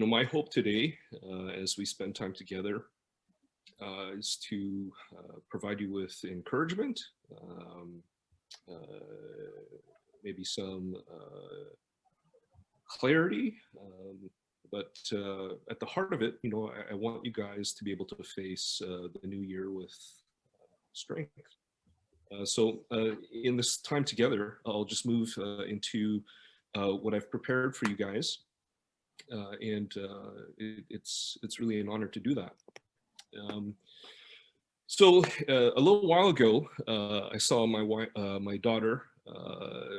My hope today, as we spend time together, is to provide you with encouragement, maybe some clarity, but at the heart of it, I want you guys to be able to face the new year with strength. So in this time together, I'll just move into what I've prepared for you guys, and it's really an honor to do that. So a little while ago, I saw my daughter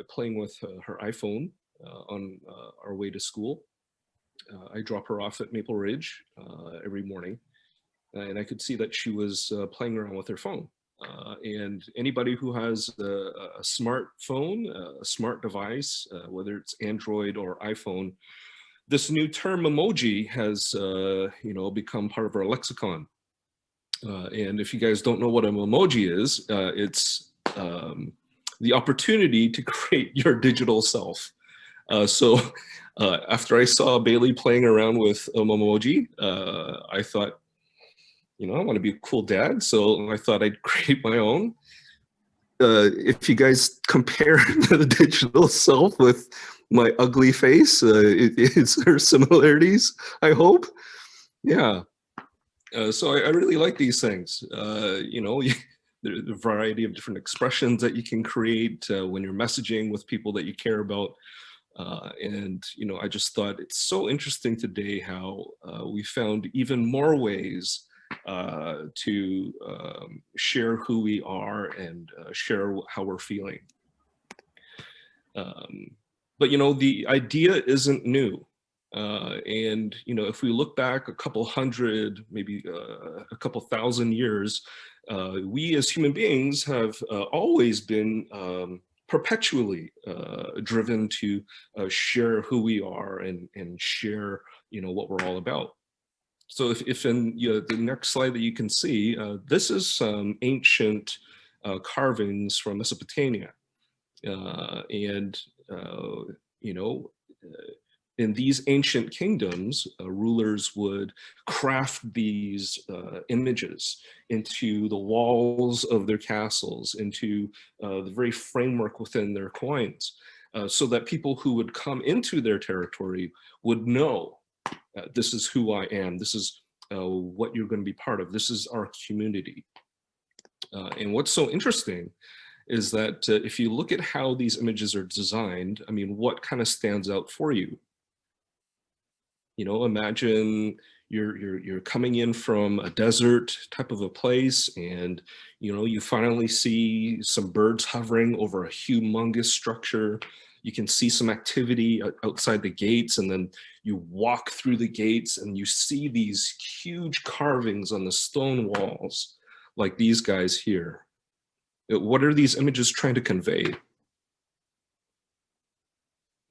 playing with her iPhone on our way to school. I drop her off at Maple Ridge every morning, and I could see that she was playing around with her phone. And anybody who has a smartphone, a smart device, whether it's Android or iPhone, this new term emoji has become part of our lexicon. And if you guys don't know what an emoji is, it's the opportunity to create your digital self. So after I saw Bailey playing around with emoji, I thought, I want to be a cool dad. So I thought I'd create my own. If you guys compare the digital self with my ugly face, is there similarities, I hope? Yeah. So I really like these things. There's a variety of different expressions that you can create when you're messaging with people that you care about. And I just thought it's so interesting today how we found even more ways to share who we are and share how we're feeling. But the idea isn't new. And if we look back a couple hundred, maybe a couple thousand years, we as human beings have always been perpetually driven to share who we are and share what we're all about. So if in the next slide that you can see, this is some ancient carvings from Mesopotamia. In these ancient kingdoms, rulers would craft these images into the walls of their castles, into the very framework within their coins, so that people who would come into their territory would know this is who I am, this is what you're going to be part of, this is our community. And what's so interesting is that if you look at how these images are designed, I mean, what kind of stands out for you? Imagine you're coming in from a desert type of a place, and you finally see some birds hovering over a humongous structure. You can see some activity outside the gates, and then you walk through the gates and you see these huge carvings on the stone walls, like these guys here. What are these images trying to convey?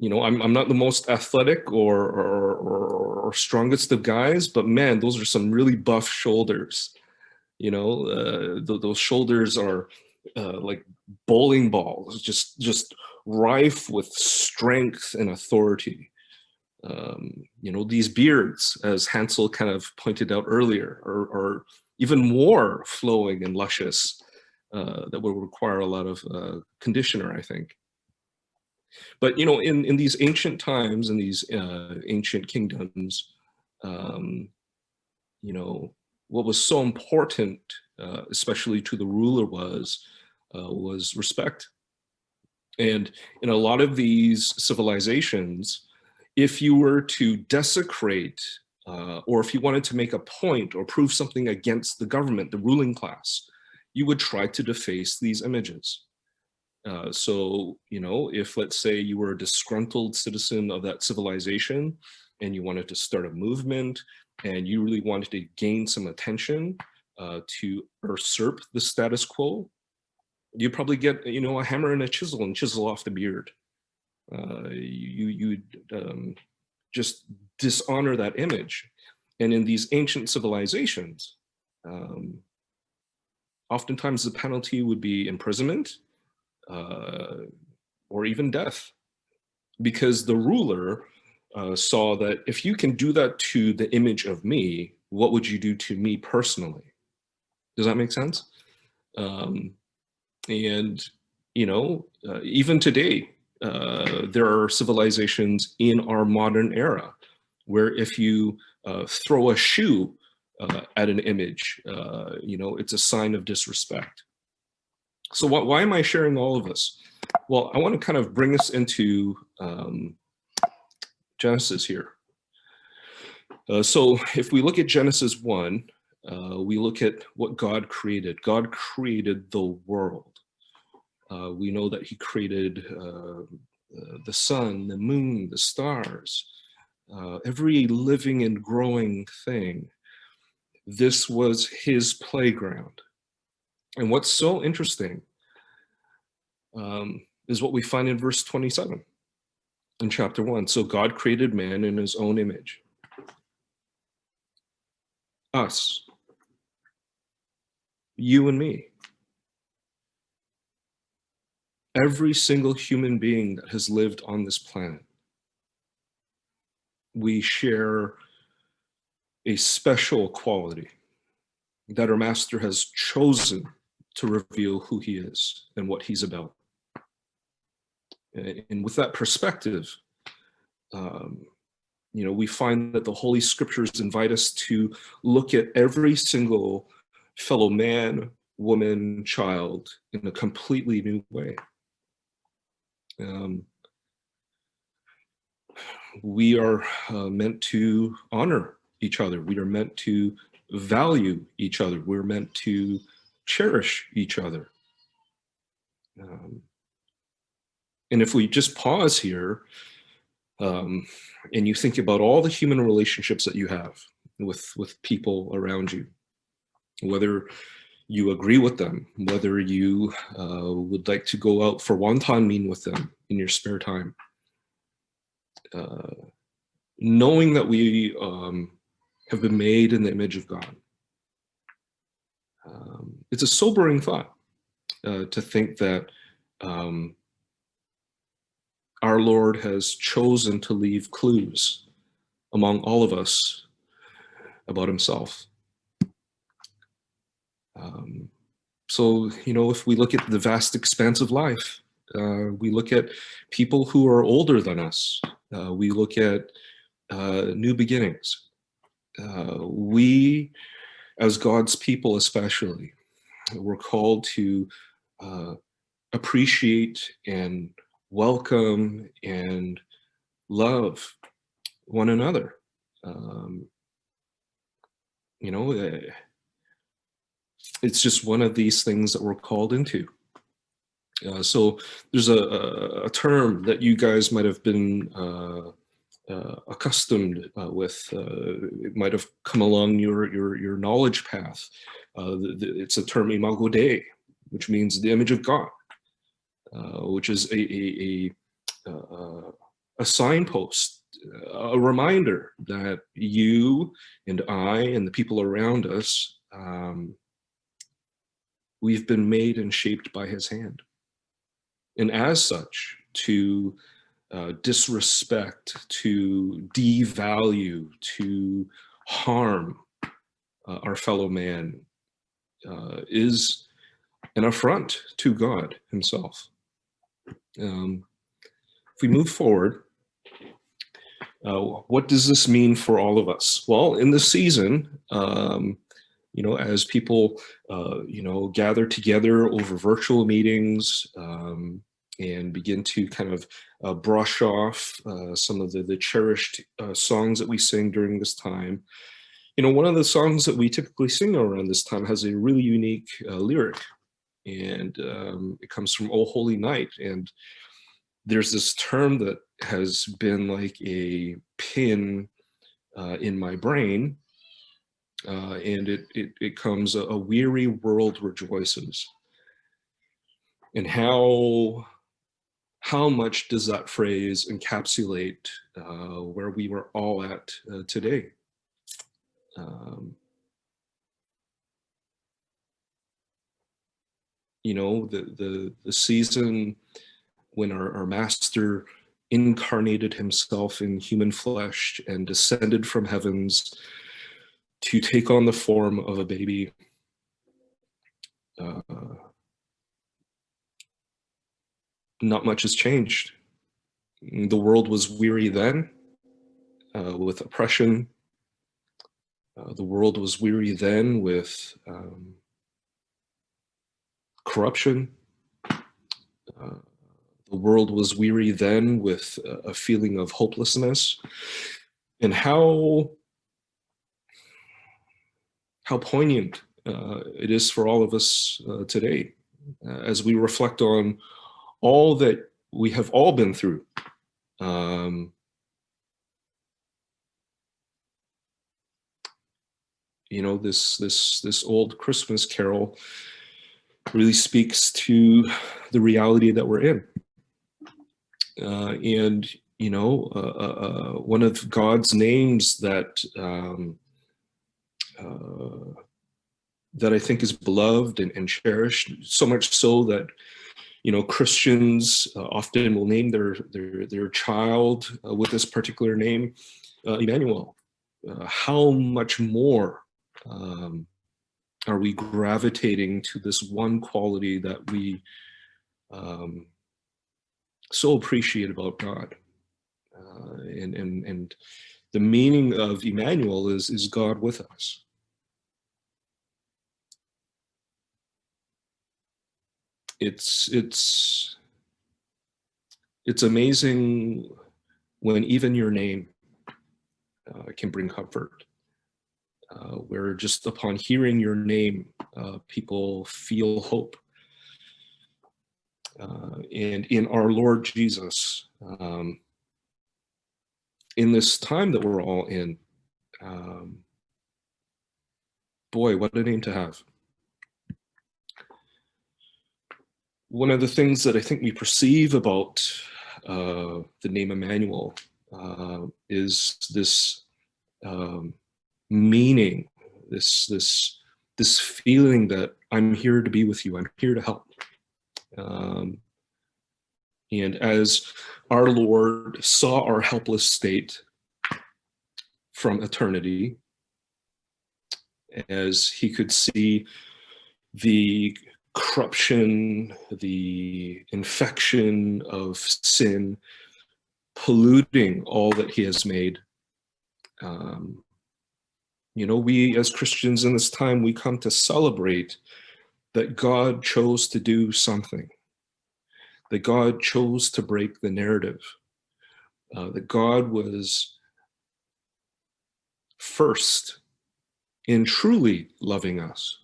I'm not the most athletic or strongest of guys, but man, those are some really buff shoulders. Those shoulders are like bowling balls, just rife with strength and authority. These beards, as Hansel kind of pointed out earlier, are even more flowing and luscious. That will require a lot of conditioner, I think. But in these ancient times, in these ancient kingdoms, what was so important, especially to the ruler, was respect. And in a lot of these civilizations, if you were to desecrate, or if you wanted to make a point or prove something against the government, the ruling class, you would try to deface these images. So, if let's say you were a disgruntled citizen of that civilization and you wanted to start a movement and you really wanted to gain some attention to usurp the status quo, you'd probably get, a hammer and a chisel and chisel off the beard. You'd just dishonor that image. And in these ancient civilizations, oftentimes the penalty would be imprisonment, or even death, because the ruler saw that if you can do that to the image of me, what would you do to me personally? Does that make sense? Um, and, even today, there are civilizations in our modern era where if you throw a shoe at an image, it's a sign of disrespect. So why am I sharing all of this? Well, I want to kind of bring us into Genesis here. So if we look at Genesis 1, we look at what God created. God created the world. We know that he created the sun, the moon, the stars, every living and growing thing. This was his playground. And what's so interesting is what we find in verse 27 in chapter 1. So God created man in his own image. Us. You and me. Every single human being that has lived on this planet. We share a special quality that our master has chosen to reveal who he is and what he's about. And with that perspective, we find that the Holy Scriptures invite us to look at every single fellow man, woman, child in a completely new way. We are meant to honor each other. We are meant to value each other. We're meant to cherish each other. And if we just pause here and you think about all the human relationships that you have with people around you, whether you agree with them, whether you would like to go out for wonton mean with them in your spare time, knowing that we have been made in the image of God. It's a sobering thought to think that our Lord has chosen to leave clues among all of us about himself. So, if we look at the vast expanse of life, we look at people who are older than us, we look at new beginnings. We, as God's people especially, we're called to appreciate and welcome and love one another. It's just one of these things that we're called into. So there's a term that you guys might have been accustomed with. It might have come along your knowledge path. It's a term imago Dei, which means the image of God, which is a signpost, a reminder that you and I and the people around us, we've been made and shaped by his hand. And as such, to disrespect, to devalue, to harm our fellow man is an affront to God himself. If we move forward, what does this mean for all of us? Well, in this season, as people, gather together over virtual meetings and begin to kind of brush off some of the cherished songs that we sing during this time. One of the songs that we typically sing around this time has a really unique lyric, and it comes from "O Holy Night." And there's this term that has been like a pin in my brain, and it comes, a weary world rejoices. And how much does that phrase encapsulate where we were all at today? The season when our master incarnated himself in human flesh and descended from heavens to take on the form of a baby. Not much has changed. The world was weary then with oppression. The world was weary then with corruption. The world was weary then with a feeling of hopelessness. And how poignant it is for all of us today as we reflect on all that we have all been through. You know, this old Christmas carol really speaks to the reality that we're in. And, you know, one of God's names that that I think is beloved and cherished, so much so that, you know, Christians often will name their child with this particular name, Emmanuel. How much more are we gravitating to this one quality that we so appreciate about God? And the meaning of Emmanuel is God with us. It's amazing when even your name can bring comfort. Where just upon hearing your name, people feel hope. And in our Lord Jesus, in this time that we're all in, boy, what a name to have. One of the things that I think we perceive about the name Emmanuel is this meaning, this feeling that I'm here to be with you, I'm here to help. And as our Lord saw our helpless state from eternity, as he could see the corruption, the infection of sin polluting all that he has made, you know, we as Christians in this time, we come to celebrate that God chose to do something, that God chose to break the narrative, that God was first in truly loving us.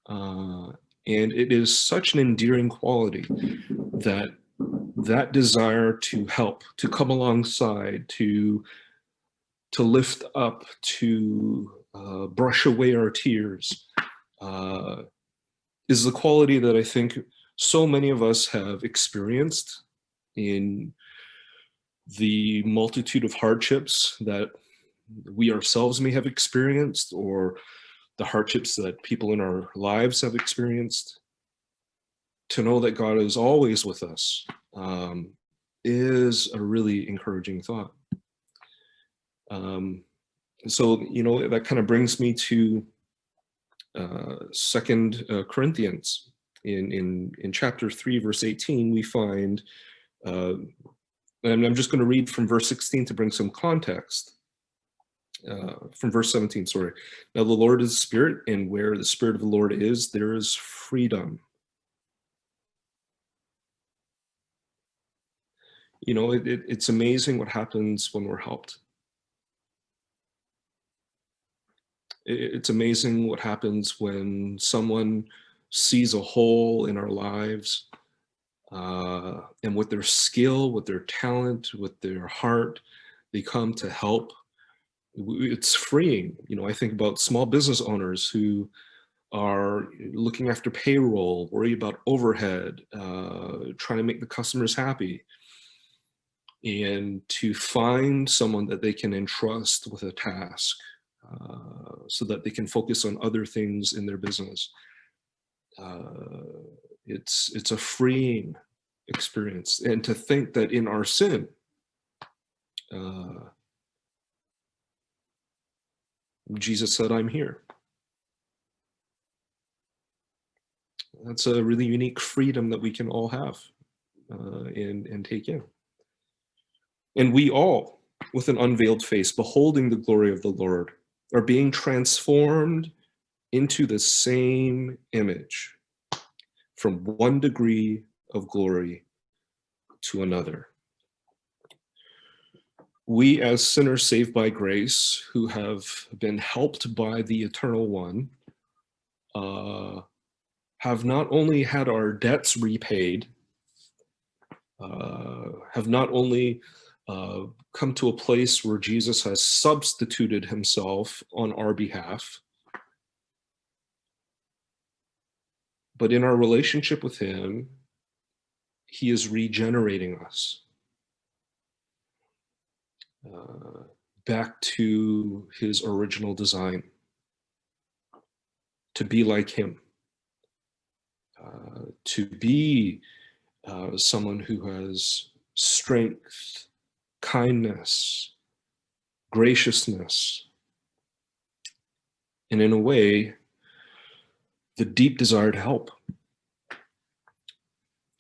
And it is such an endearing quality that desire to help, to come alongside, to lift up, to brush away our tears, is the quality that I think so many of us have experienced in the multitude of hardships that we ourselves may have experienced, or the hardships that people in our lives have experienced. To know that God is always with us is a really encouraging thought. So, you know, that kind of brings me to 2 Corinthians. In chapter 3, verse 18, we find, and I'm just going to read from verse 16 to bring some context. From verse 17, sorry. Now the Lord is Spirit, and where the Spirit of the Lord is, there is freedom. You know, it's amazing what happens when we're helped. It's amazing what happens when someone sees a hole in our lives, and with their skill, with their talent, with their heart, they come to help. It's freeing. You know, I think about small business owners who are looking after payroll, worry about overhead, trying to make the customers happy. And to find someone that they can entrust with a task so that they can focus on other things in their business. It's a freeing experience. And to think that in our sin, Uh, Jesus said, "I'm here." That's a really unique freedom that we can all have and take in. And we all, with an unveiled face, beholding the glory of the Lord, are being transformed into the same image from one degree of glory to another. We, as sinners saved by grace, who have been helped by the Eternal One, have not only had our debts repaid, have not only come to a place where Jesus has substituted himself on our behalf, but in our relationship with him, he is regenerating us back to his original design, to be like him, to be someone who has strength, kindness, graciousness, and in a way, the deep desire to help.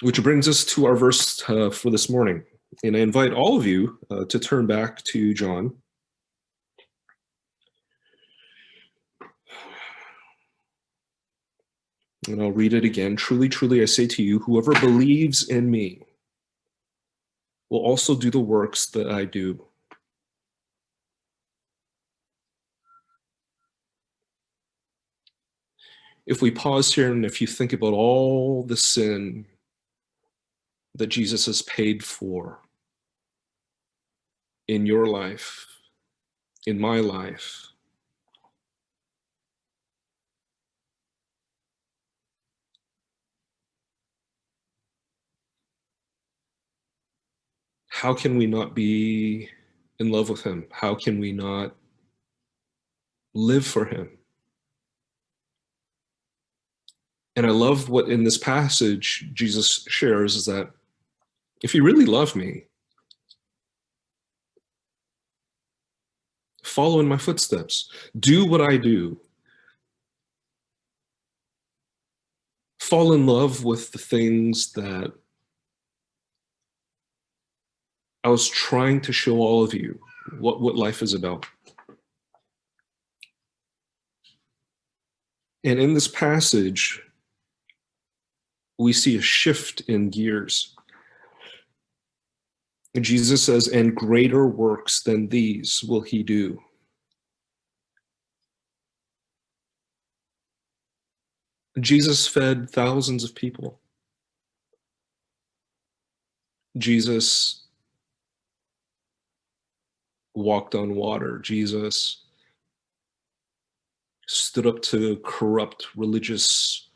Which brings us to our verse for this morning. And I invite all of you to turn back to John. And I'll read it again. Truly, truly, I say to you, whoever believes in me will also do the works that I do. If we pause here and if you think about all the sin that Jesus has paid for in your life, in my life, how can we not be in love with him? How can we not live for him? And I love what in this passage Jesus shares is that if you really love me, follow in my footsteps, do what I do, fall in love with the things that I was trying to show all of you what life is about. And in this passage, we see a shift in gears. And Jesus says, and greater works than these will he do. Jesus fed thousands of people. Jesus walked on water. Jesus stood up to corrupt religious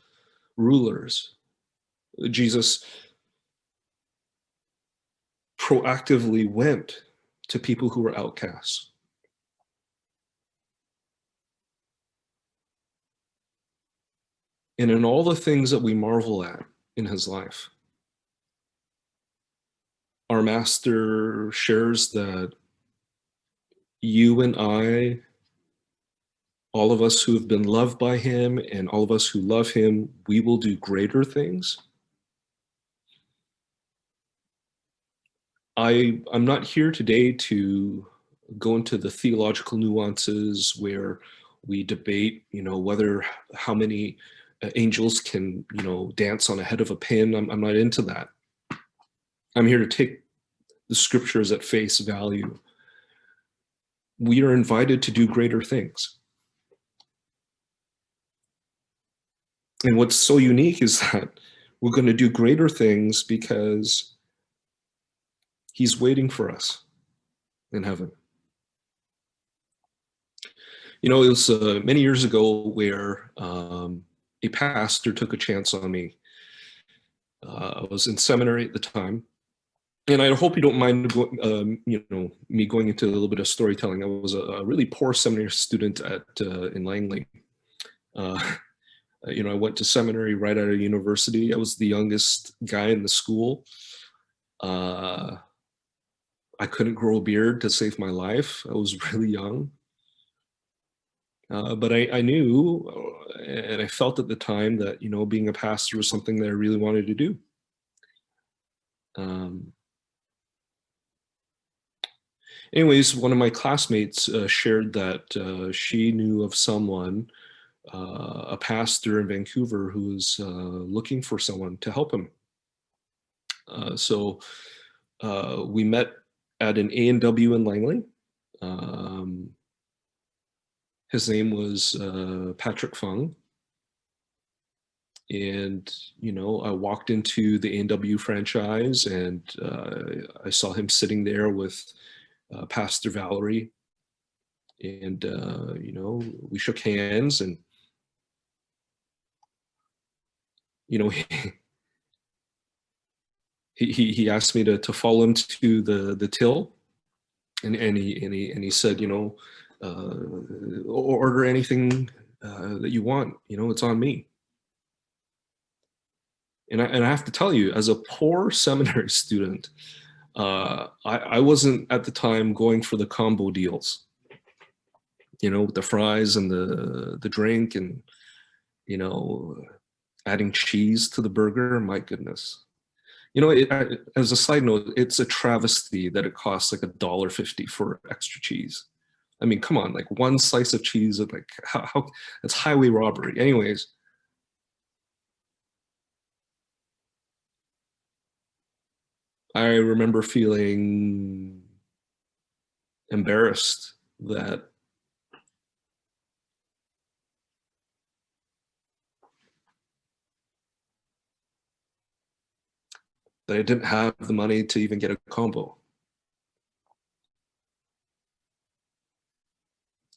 rulers. Jesus proactively went to people who were outcasts. And in all the things that we marvel at in his life, our master shares that you and I, all of us who have been loved by him and all of us who love him, we will do greater things. I'm not here today to go into the theological nuances where we debate, whether how many angels can, dance on a head of a pin. I'm not into that. I'm here to take the scriptures at face value. We are invited to do greater things. And what's so unique is that we're going to do greater things because he's waiting for us in heaven. It was many years ago where a pastor took a chance on me. I was in seminary at the time. And I hope you don't mind, me going into a little bit of storytelling. I was a really poor seminary student in Langley. I went to seminary right out of university. I was the youngest guy in the school. I I couldn't grow a beard to save my life. I was really young. But I knew and I felt at the time that, being a pastor was something that I really wanted to do. Um, Anyways, one of my classmates shared that she knew of someone, a pastor in Vancouver, who was looking for someone to help him. So we met at an A&W in Langley. Um, his name was Patrick Fung. And, I walked into the A&W franchise, and I saw him sitting there with Pastor Valerie. And, we shook hands, and, he, he asked me to follow him to the till. And he said, order anything that you want, it's on me. And I have to tell you, as a poor seminary student, I wasn't at the time going for the combo deals, with the fries and the drink, and, adding cheese to the burger. My goodness. As a side note, it's a travesty that it costs like $1.50 for extra cheese. I mean, come on, like one slice of cheese, like how it's highway robbery. Anyways, I remember feeling embarrassed that I didn't have the money to even get a combo.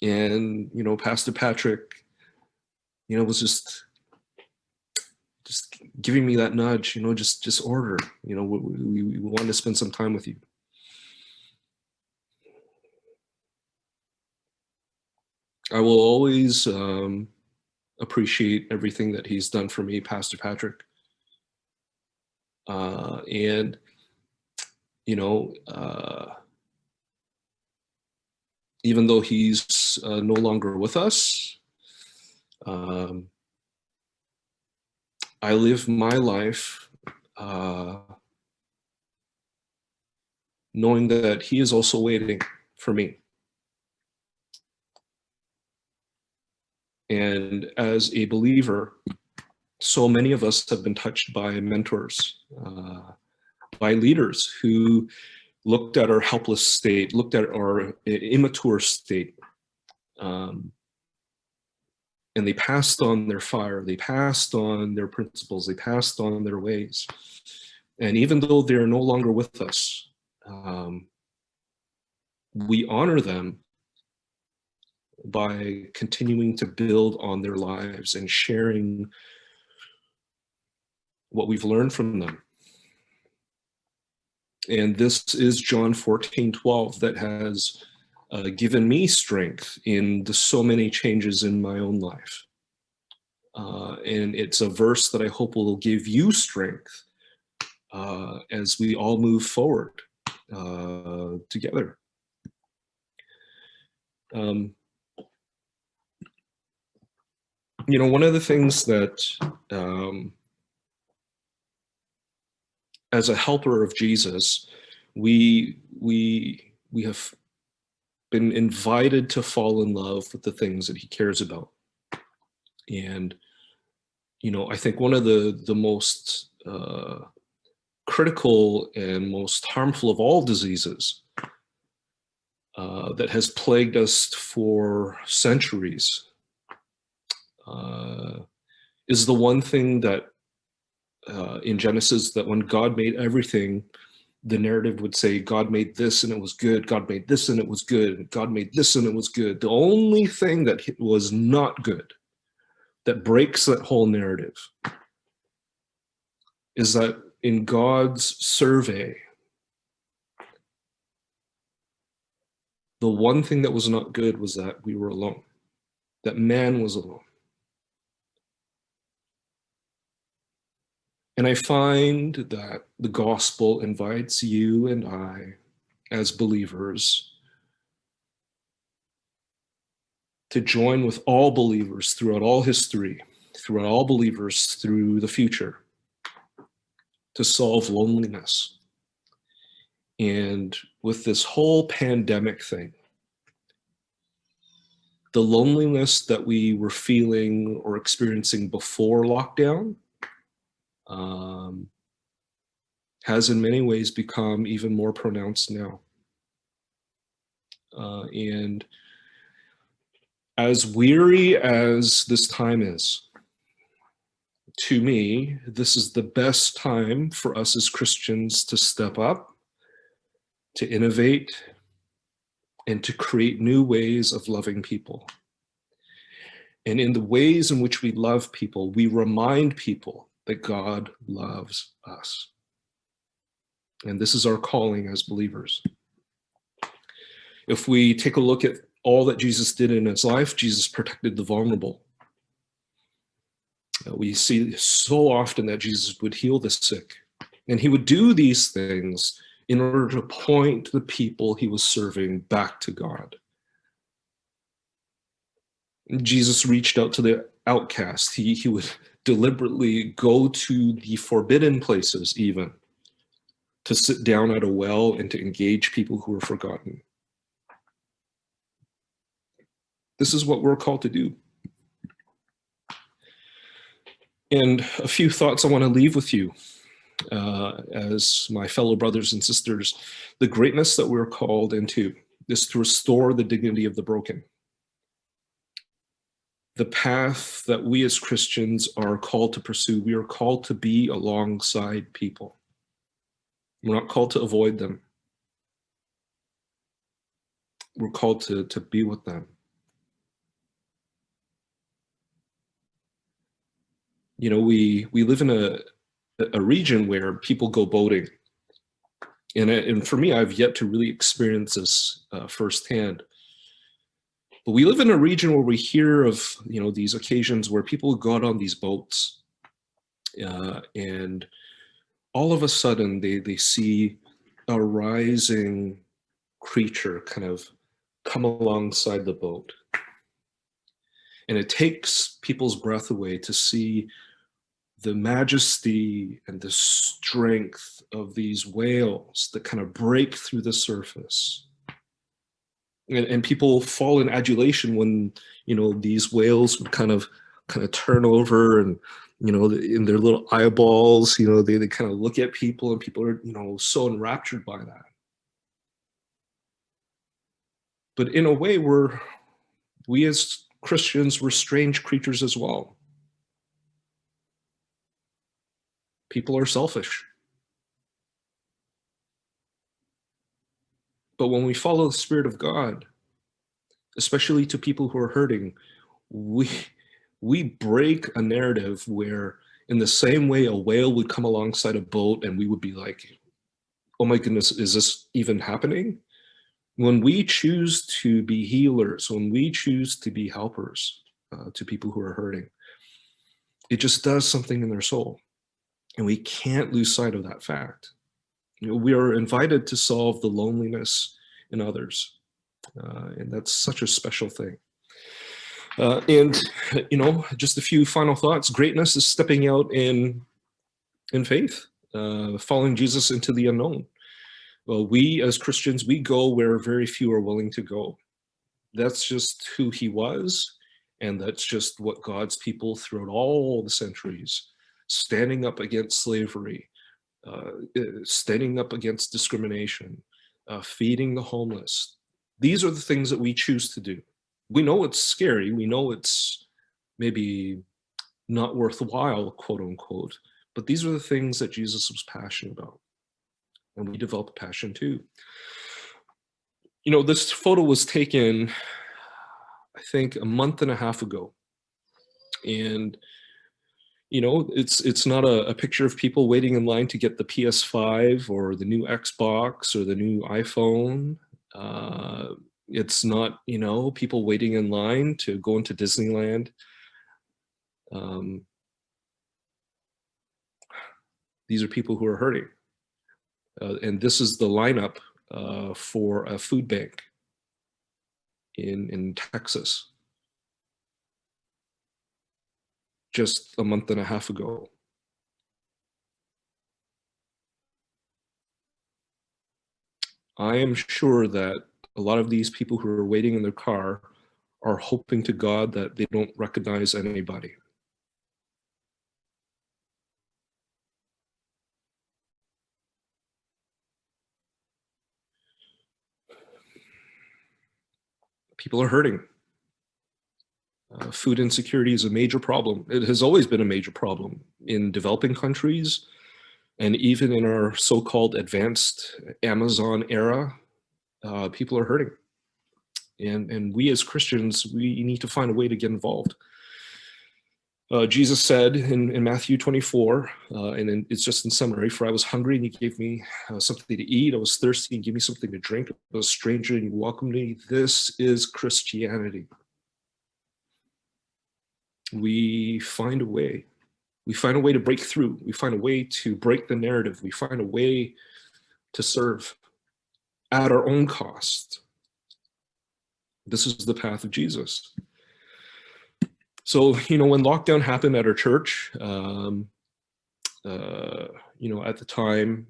And, Pastor Patrick, was just giving me that nudge, just order, we want to spend some time with you. I will always appreciate everything that he's done for me, Pastor Patrick. And, even though he's no longer with us, I live my life knowing that he is also waiting for me. And as a believer, so many of us have been touched by mentors, by leaders who looked at our helpless state, looked at our immature state, and they passed on their fire, they passed on their principles, they passed on their ways. And even though they're no longer with us, we honor them by continuing to build on their lives and sharing what we've learned from them. And this is John 14:12 that has given me strength in the so many changes in my own life. And it's a verse that I hope will give you strength as we all move forward together. One of the things that as a helper of Jesus, we have been invited to fall in love with the things that he cares about. And, I think one of the most critical and most harmful of all diseases that has plagued us for centuries is the one thing that in Genesis, that when God made everything, the narrative would say, God made this and it was good, God made this and it was good, God made this and it was good. The only thing that was not good, that breaks that whole narrative, is that in God's survey, the one thing that was not good was that we were alone, that man was alone. And I find that the gospel invites you and I as believers to join with all believers throughout all history, throughout all believers through the future, to solve loneliness. And with this whole pandemic thing, the loneliness that we were feeling or experiencing before lockdown has in many ways become even more pronounced now. And as weary as this time is, to me, this is the best time for us as Christians to step up, to innovate, and to create new ways of loving people. And in the ways in which we love people, we remind people that God loves us. And this is our calling as believers. If we take a look at all that Jesus did in his life, Jesus protected the vulnerable. We see so often that Jesus would heal the sick, and he would do these things in order to point the people he was serving back to God. Jesus reached out to the outcast. He would deliberately go to the forbidden places even to sit down at a well and to engage people who were forgotten. This is what we're called to do. And a few thoughts I want to leave with you as my fellow brothers and sisters. The greatness that we're called into is to restore the dignity of the broken. The path that we as Christians are called to pursue, we are called to be alongside people. We're not called to avoid them. We're called to be with them. You know, we live in a region where people go boating. And for me, I've yet to really experience this firsthand. But we live in a region where we hear of, you know, these occasions where people go out on these boats and all of a sudden they see a rising creature kind of come alongside the boat. And it takes people's breath away to see the majesty and the strength of these whales that kind of break through the surface. And people fall in adulation when, you know, these whales would kind of turn over, and, you know, in their little eyeballs, you know, they kind of look at people, and people are, you know, so enraptured by that. But in a way, we as Christians, we're strange creatures as well. People are selfish. But when we follow the Spirit of God, especially to people who are hurting, we break a narrative where, in the same way a whale would come alongside a boat and we would be like, oh my goodness, is this even happening? When we choose to be healers, when we choose to be helpers to people who are hurting, it just does something in their soul. And we can't lose sight of that fact. You know, we are invited to solve the loneliness in others. And that's such a special thing. And, you know, just a few final thoughts. Greatness is stepping out in faith, following Jesus into the unknown. Well, we as Christians, we go where very few are willing to go. That's just who he was. And that's just what God's people throughout all the centuries, standing up against slavery, standing up against discrimination, feeding the homeless. These are the things that we choose to do. We know it's scary. We know it's maybe not worthwhile, quote unquote, but these are the things that Jesus was passionate about. And we develop a passion too. You know, this photo was taken, I think, a month and a half ago. And, you know, it's not a picture of people waiting in line to get the PS5 or the new Xbox or the new iPhone. It's not, you know, people waiting in line to go into Disneyland. These are people who are hurting. And this is the lineup for a food bank in Texas just a month and a half ago. I am sure that a lot of these people who are waiting in their car are hoping to God that they don't recognize anybody. People are hurting. Food insecurity is a major problem. It has always been a major problem in developing countries, and even in our so-called advanced Amazon era, people are hurting. And we as Christians, we need to find a way to get involved. Jesus said in Matthew 24, and it's just in summary, for I was hungry and you gave me something to eat. I was thirsty and you gave me something to drink. I was a stranger and you welcomed me. This is Christianity. We find a way. We find a way to break through. We find a way to break the narrative. We find a way to serve at our own cost. This is the path of Jesus. So, when lockdown happened at our church, at the time,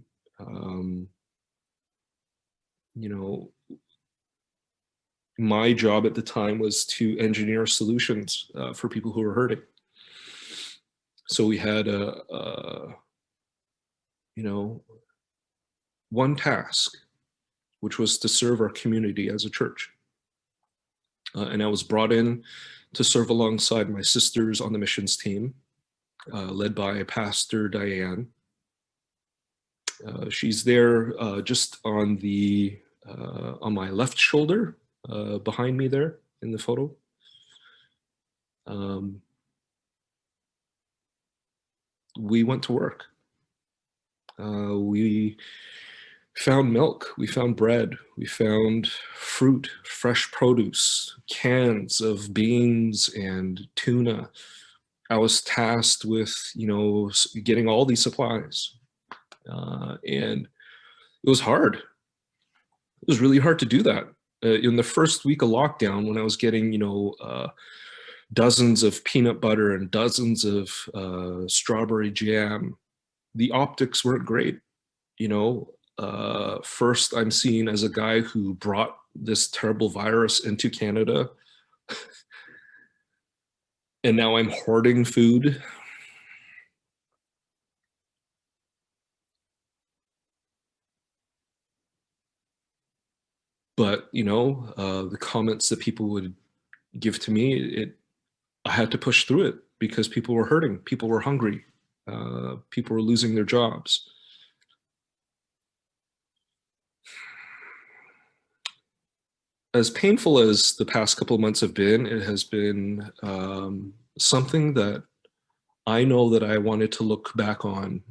my job at the time was to engineer solutions for people who were hurting. So we had one task, which was to serve our community as a church. And I was brought in to serve alongside my sisters on the missions team, led by Pastor Diane. She's there just on my left shoulder, behind me there in the photo. We went to work. We found milk, we found bread, we found fruit, fresh produce, cans of beans and tuna. I was tasked with, getting all these supplies. And it was hard. It was really hard to do that. In the first week of lockdown, when I was getting, dozens of peanut butter and dozens of strawberry jam, the optics weren't great. First I'm seen as a guy who brought this terrible virus into Canada, and now I'm hoarding food. But, the comments that people would give to me, I had to push through it because people were hurting, people were hungry, people were losing their jobs. As painful as the past couple of months have been, it has been something that I know that I wanted to look back on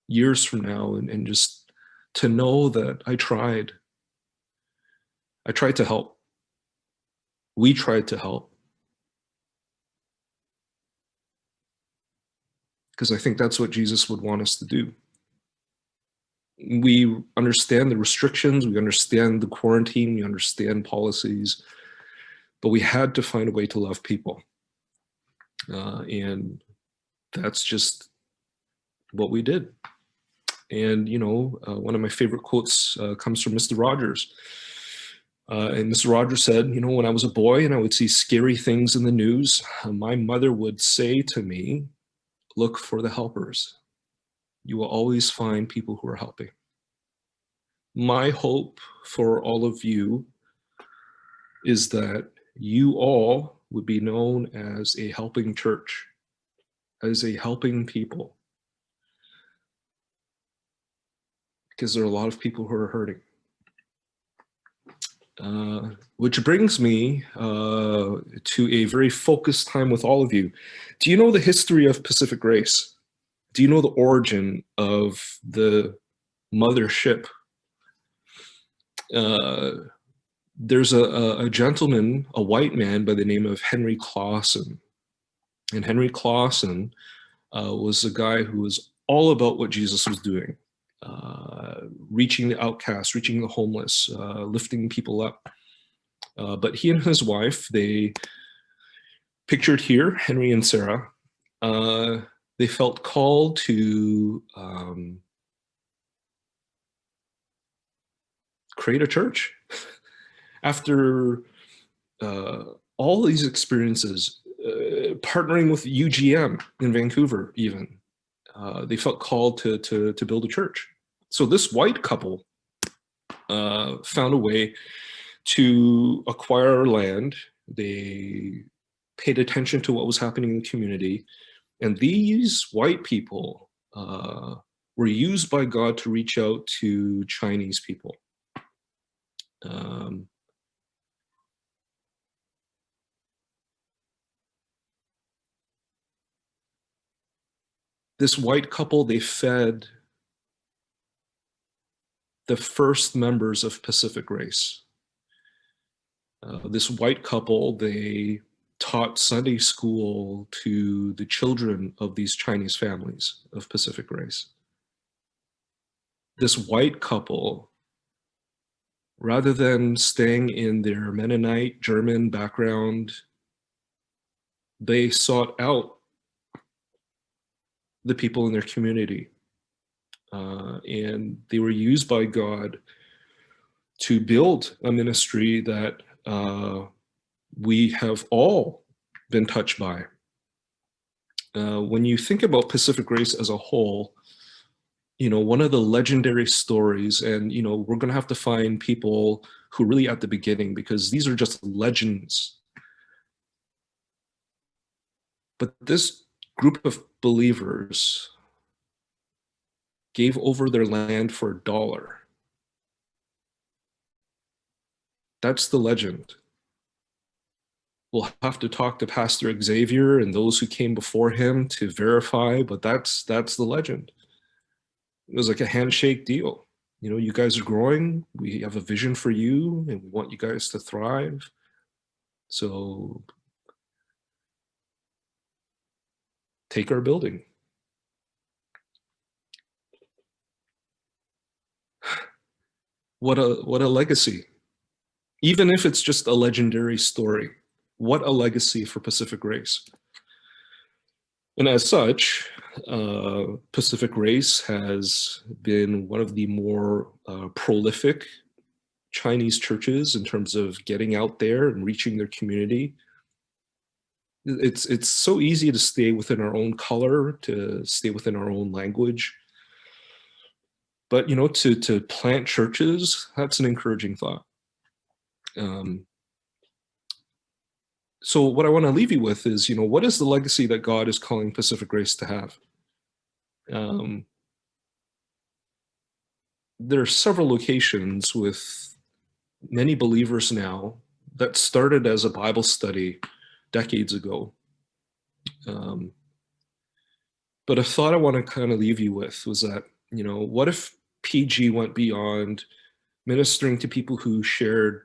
years from now and just to know that I tried. I tried to help. We tried to help. Because I think that's what Jesus would want us to do. We understand the restrictions, we understand the quarantine, we understand policies, but we had to find a way to love people. And that's just what we did. And, one of my favorite quotes comes from Mr. Rogers. And Mr. Rogers said, when I was a boy and I would see scary things in the news, my mother would say to me, look for the helpers. You will always find people who are helping. My hope for all of you is that you all would be known as a helping church, as a helping people, because there are a lot of people who are hurting. Which brings me to a very focused time with all of you. Do you know the history of Pacific Grace? Do you know the origin of the mothership? There's a gentleman, a white man by the name of Henry Clausen. And Henry Clausen was a guy who was all about what Jesus was doing. reaching the outcast, reaching the homeless, lifting people up. But he and his wife, they pictured here, Henry and Sarah, they felt called to create a church. After all these experiences, partnering with UGM in Vancouver even, they felt called to build a church. So this white couple found a way to acquire land. They paid attention to what was happening in the community. And these white people were used by God to reach out to Chinese people. This white couple, they fed the first members of Pacific Race. This white couple, they taught Sunday school to the children of these Chinese families of Pacific Race. This white couple, rather than staying in their Mennonite German background, they sought out the people in their community. And they were used by God to build a ministry that we have all been touched by. When you think about Pacific Grace as a whole, one of the legendary stories, and we're going to have to find people who are really at the beginning, because these are just legends. But this group of believers gave over their land for $1. That's the legend. We'll have to talk to Pastor Xavier and those who came before him to verify, but that's the legend. It was like a handshake deal. You guys are growing. We have a vision for you, and we want you guys to thrive. So take our building. What a legacy. Even if it's just a legendary story, what a legacy for Pacific Race. And as such, Pacific Race has been one of the more prolific Chinese churches in terms of getting out there and reaching their community. It's so easy to stay within our own color, to stay within our own language. But, to plant churches, that's an encouraging thought. So what I want to leave you with is, what is the legacy that God is calling Pacific Grace to have? There are several locations with many believers now that started as a Bible study decades ago. But a thought I want to kind of leave you with was that, what if PG went beyond ministering to people who shared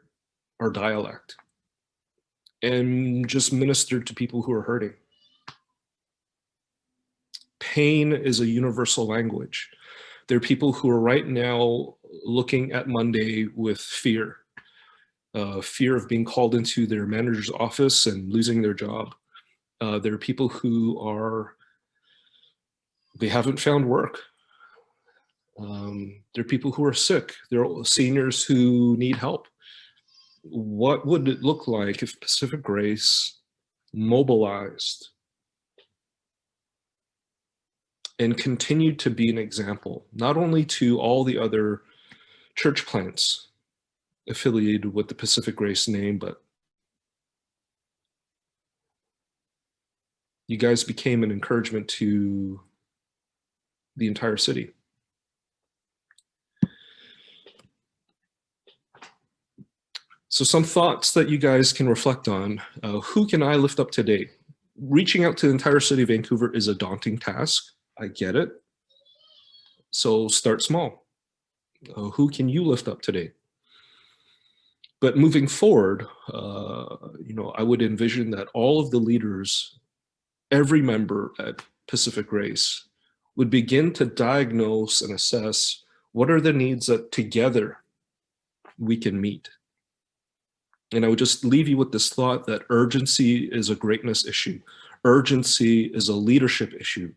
our dialect and just ministered to people who are hurting? Pain is a universal language. There are people who are right now looking at Monday with fear. Fear of being called into their manager's office and losing their job. There are people who they haven't found work. There are people who are sick. There are seniors who need help. What would it look like if Pacific Grace mobilized and continued to be an example, not only to all the other church plants affiliated with the Pacific Grace name, but you guys became an encouragement to the entire city. So some thoughts that you guys can reflect on. Who can I lift up today? Reaching out to the entire city of Vancouver is a daunting task. I get it. So start small. Who can you lift up today? But moving forward, I would envision that all of the leaders, every member at Pacific Grace, would begin to diagnose and assess What are the needs that together we can meet? And I would just leave you with this thought that urgency is a greatness issue. Urgency is a leadership issue.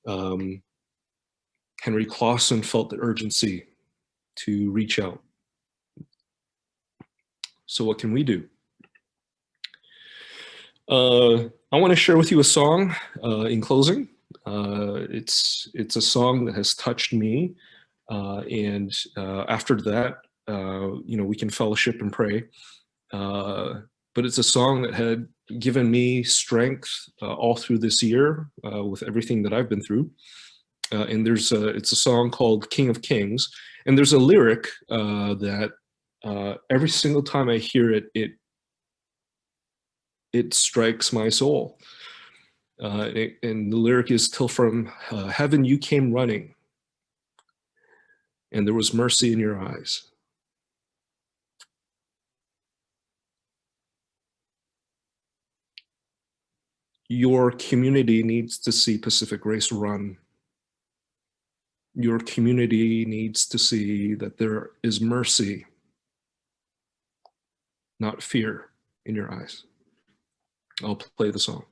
Henry Clausen felt the urgency to reach out. So what can we do? I want to share with you a song in closing. It's a song that has touched me, and after that, we can fellowship and pray. But it's a song that had given me strength all through this year with everything that I've been through. And it's a song called King of Kings. And there's a lyric that every single time I hear it, it strikes my soul. And the lyric is, "Till from heaven you came running, and there was mercy in your eyes." Your community needs to see Pacific Grace run. Your community needs to see that there is mercy, not fear, in your eyes. I'll play the song.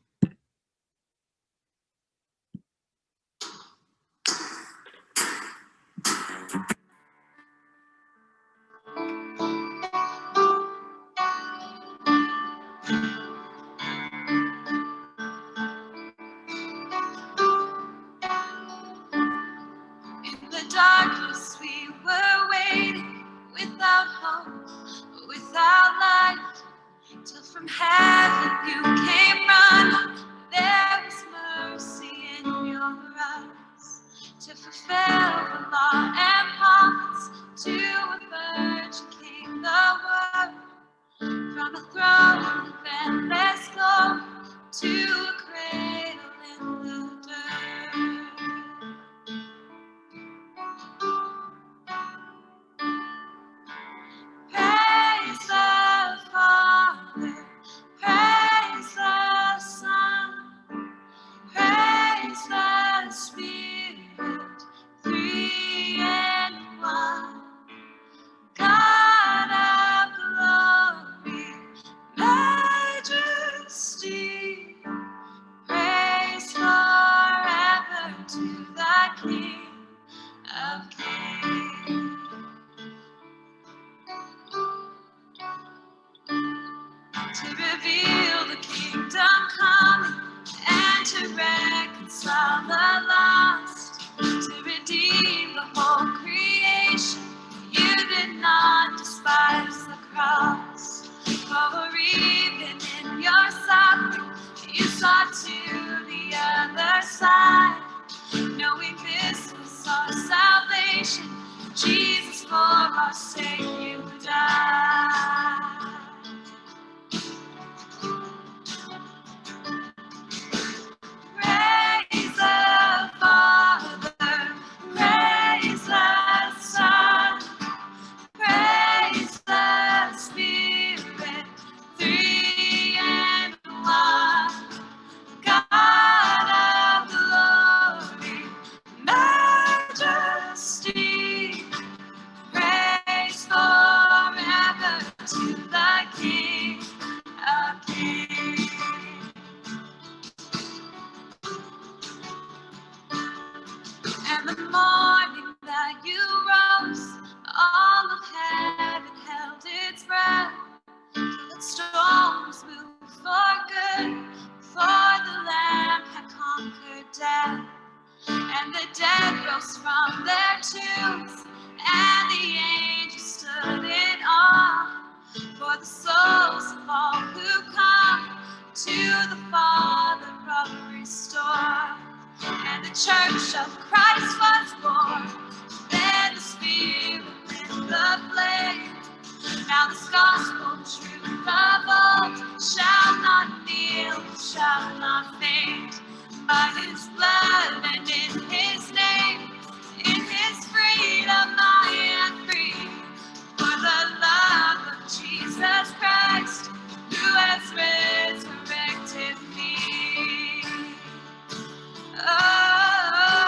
In the darkness we were waiting, without hope, without light, till from heaven you came running. There was mercy in your eyes, to fulfill the law and prophets. To a virgin came the word, from a throne of endless glory to a cradle in the dirt. Praise the Father, praise the Son, praise the Spirit, three in one. God of glory, majesty, praise forever to the King of Kings. To reveal the kingdom coming and to reconcile the lost, to redeem the whole creation. You did not despise the cross, for even in your suffering you saw to the other side, knowing this was our salvation. Jesus, for our sake you died. Praise the Father, praise the Son, praise the Spirit, three in one. God of glory, majesty, praise forever to the King of Kings. And the morning that you rose, all of heaven held its breath. That storms moved for good, for the Lamb had conquered death. And the dead rose from their tombs, and the angels stood in awe, for the souls of all who come to the Father are restored. And the church of Christ was born, then the Spirit lit the flame. Now this gospel truth of old shall not kneel, shall not faint. By his blood and in his name, in his freedom I am free. For the love of Jesus Christ, who has resurrected me. Oh,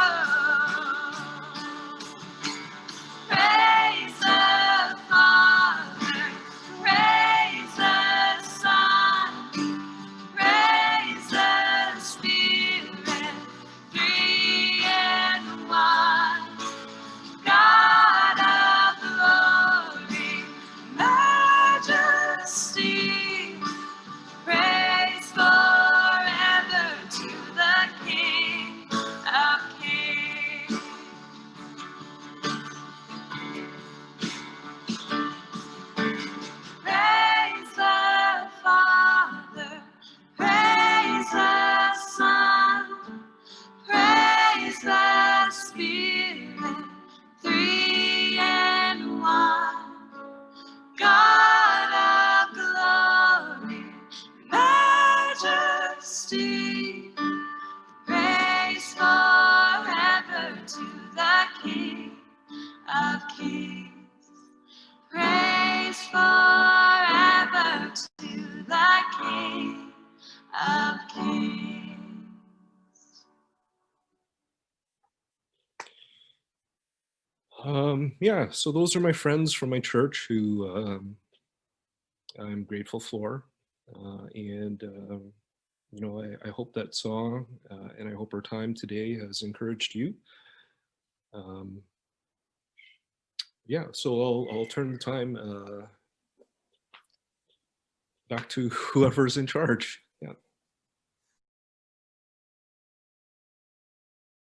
majesty. Praise forever to the King of Kings. Praise forever to the King of Kings. Yeah, so those are my friends from my church who I'm grateful for. And you know, I hope that song and I hope our time today has encouraged you. Yeah, so I'll turn the time back to whoever's in charge.